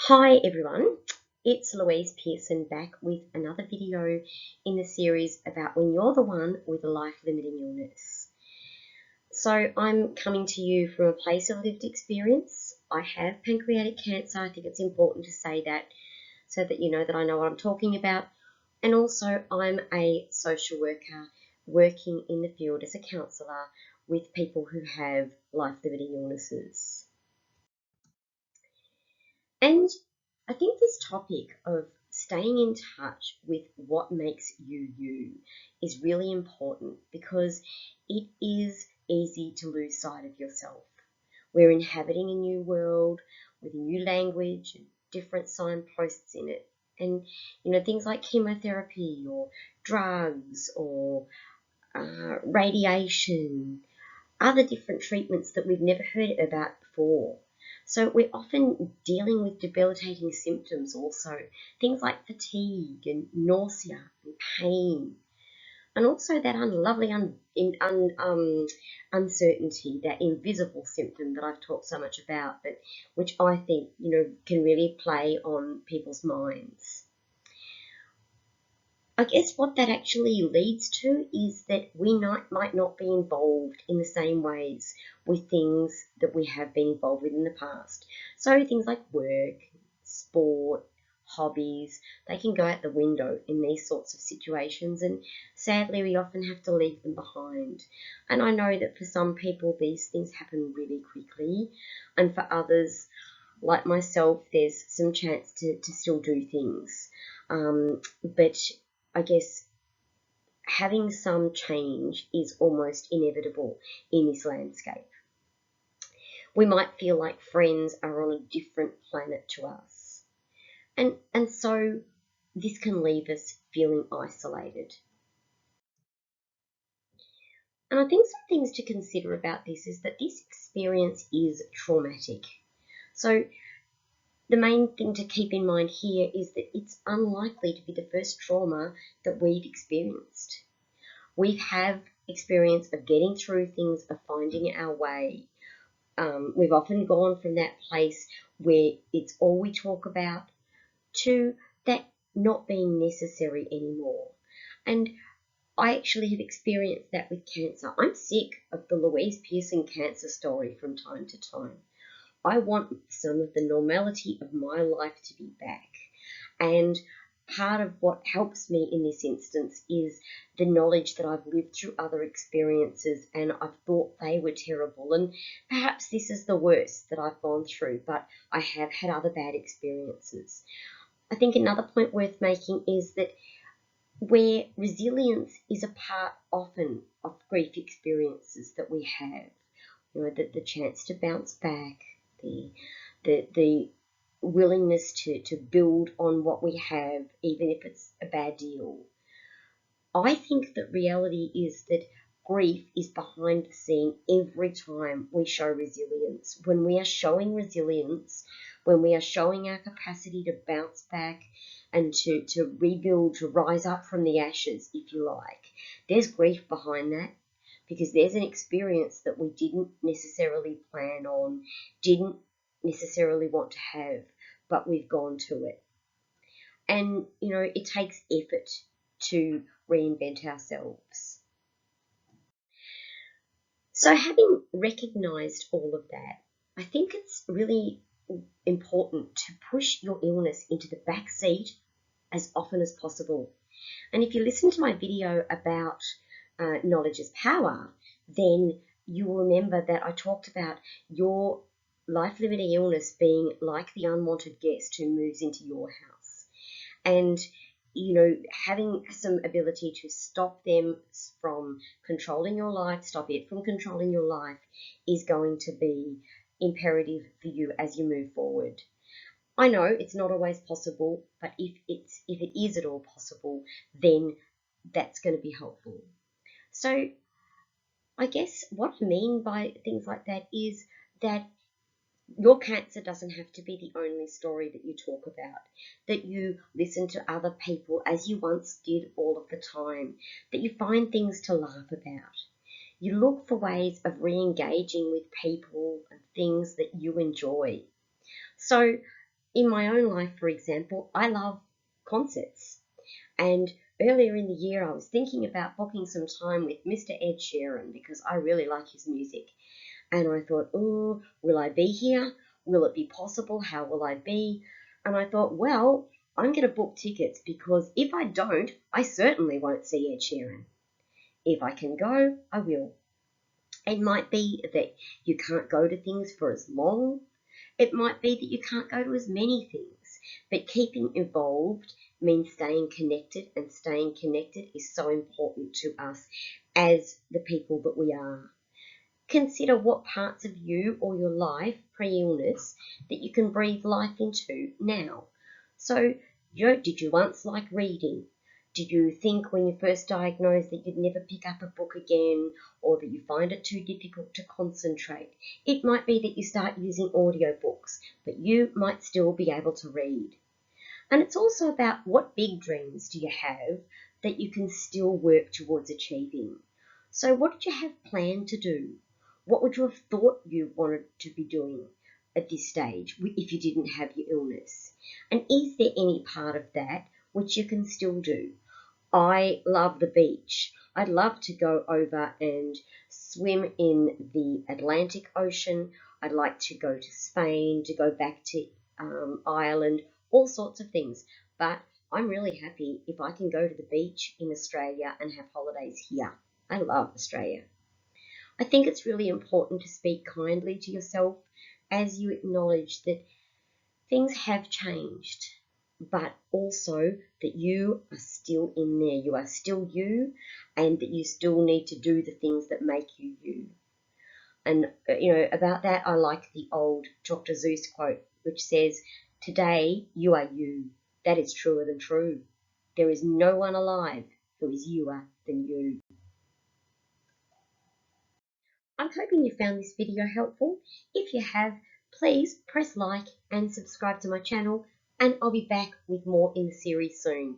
Hi everyone, it's Louise Pearson back with another video in the series about when you're the one with a life-limiting illness. So I'm coming to you from a place of lived experience. I have pancreatic cancer. I think it's important to say that so that you know that I know what I'm talking about. And also I'm a social worker working in the field as a counsellor with people who have life-limiting illnesses. And I think this topic of staying in touch with what makes you you is really important because it is easy to lose sight of yourself. We're inhabiting a new world with a new language and different signposts in it. And, things like chemotherapy or drugs or radiation, other different treatments that we've never heard about before. So we're often dealing with debilitating symptoms also, things like fatigue and nausea and pain, and also that unlovely uncertainty, that invisible symptom that I've talked so much about, but which I think can really play on people's minds. I guess what that actually leads to is that we might not be involved in the same ways with things that we have been involved with in the past. So things like work, sport, hobbies, they can go out the window in these sorts of situations, and sadly we often have to leave them behind. And I know that for some people these things happen really quickly, and for others like myself there's some chance to still do things. But I guess having some change is almost inevitable in this landscape. We might feel like friends are on a different planet to us. And so this can leave us feeling isolated. And I think some things to consider about this is that this experience is traumatic. So the main thing to keep in mind here is that it's unlikely to be the first trauma that we've experienced. We have experience of getting through things, of finding our way. We've often gone from that place where it's all we talk about to that not being necessary anymore. And I actually have experienced that with cancer. I'm sick of the Louise Pearson cancer story from time to time. I want some of the normality of my life to be back. And part of what helps me in this instance is the knowledge that I've lived through other experiences and I've thought they were terrible. And perhaps this is the worst that I've gone through, but I have had other bad experiences. I think another point worth making is that where resilience is a part often of grief experiences that we have, the chance to bounce back, the willingness to build on what we have, even if it's a bad deal. I think that reality is that grief is behind the scene every time we show resilience. When we are showing resilience, when we are showing our capacity to bounce back and to rebuild, to rise up from the ashes, if you like, there's grief behind that, because there's an experience that we didn't necessarily plan on, didn't necessarily want to have, but we've gone to it. And, it takes effort to reinvent ourselves. So having recognised all of that, I think it's really important to push your illness into the back seat as often as possible. And if you listen to my video about knowledge is power, then you will remember that I talked about your life-limiting illness being like the unwanted guest who moves into your house. And, having some ability to stop them from controlling your life, stop it from controlling your life, is going to be imperative for you as you move forward. I know it's not always possible, but if it is at all possible, then that's going to be helpful. So I guess what I mean by things like that is that your cancer doesn't have to be the only story that you talk about, that you listen to other people as you once did all of the time, that you find things to laugh about. You look for ways of re-engaging with people and things that you enjoy. So In my own life, for example, I love concerts. And earlier in the year, I was thinking about booking some time with Mr. Ed Sheeran because I really like his music. And I thought, oh, will I be here? Will it be possible? How will I be? And I thought, well, I'm going to book tickets because if I don't, I certainly won't see Ed Sheeran. If I can go, I will. It might be that you can't go to things for as long. It might be that you can't go to as many things. But keeping involved means staying connected, and staying connected is so important to us as the people that we are. Consider what parts of you or your life pre-illness that you can breathe life into now. So, did you once like reading? Did you think when you first diagnosed that you'd never pick up a book again, or that you find it too difficult to concentrate? It might be that you start using audiobooks, but you might still be able to read. And it's also about what big dreams do you have that you can still work towards achieving. So what did you have planned to do? What would you have thought you wanted to be doing at this stage if you didn't have your illness? And is there any part of that which you can still do? I love the beach. I'd love to go over and swim in the Atlantic Ocean. I'd like to go to Spain, to go back to Ireland, all sorts of things. But I'm really happy if I can go to the beach in Australia and have holidays here. I love Australia. I think it's really important to speak kindly to yourself as you acknowledge that things have changed, but also that you are still in there. You are still you, and that you still need to do the things that make you you. And, about that, I like the old Dr. Seuss quote, which says, "Today you are you. That is truer than true. There is no one alive who is youer than you." I'm hoping you found this video helpful. If you have, please press like and subscribe to my channel, and I'll be back with more in the series soon.